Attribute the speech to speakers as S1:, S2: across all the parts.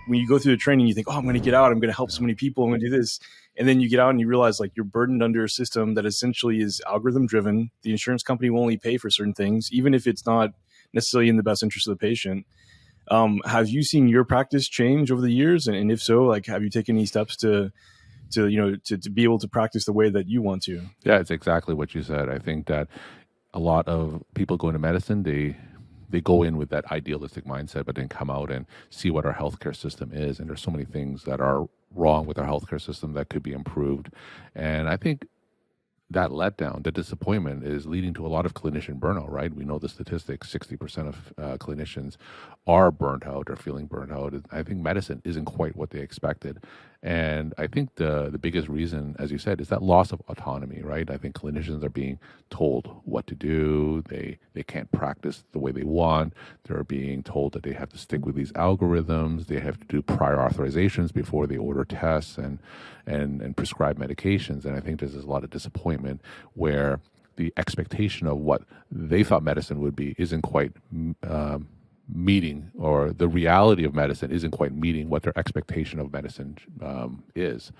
S1: when you go through the training, you think, oh, I'm going to get out, I'm going to help so many people, I'm going to do this. And then you get out and you realize like you're burdened under a system that essentially is algorithm driven. The insurance company will only pay for certain things, even if it's not necessarily in the best interest of the patient. Have you seen your practice change over the years? And if so, like, have you taken any steps to be able to practice the way that you want to?
S2: Yeah, it's exactly what you said. I think that a lot of people go into medicine, they go in with that idealistic mindset, but then come out and see what our healthcare system is. And there's so many things that are wrong with our healthcare system that could be improved. And I think that letdown, the disappointment is leading to a lot of clinician burnout, right? We know the statistics, 60% of clinicians are burnt out or feeling burnt out. I think medicine isn't quite what they expected. And I think the biggest reason, as you said, is that loss of autonomy, right? I think clinicians are being told what to do. They can't practice the way they want. They're being told that they have to stick with these algorithms. They have to do prior authorizations before they order tests and prescribe medications. And I think there's a lot of disappointment where the expectation of what they thought medicine would be isn't quite meeting, or the reality of medicine isn't quite meeting what their expectation of medicine is.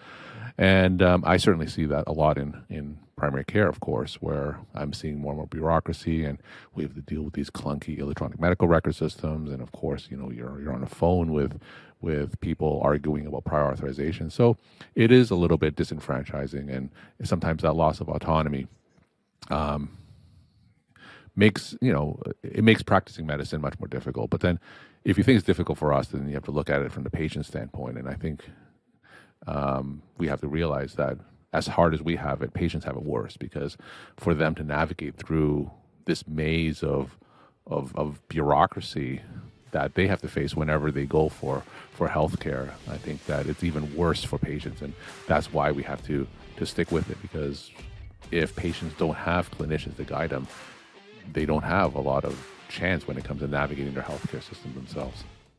S2: And I certainly see that a lot in primary care, of course, where I'm seeing more and more bureaucracy, and we have to deal with these clunky electronic medical record systems. And of course, you're on the phone with people arguing about prior authorization. So it is a little bit disenfranchising, and sometimes that loss of autonomy makes practicing medicine much more difficult. But then if you think it's difficult for us, then you have to look at it from the patient standpoint. And I think we have to realize that as hard as we have it, patients have it worse, because for them to navigate through this maze of bureaucracy that they have to face whenever they go for healthcare, I think that it's even worse for patients. And that's why we have to stick with it, because if patients don't have clinicians to guide them, they don't have a lot of chance when it comes to navigating their healthcare system themselves.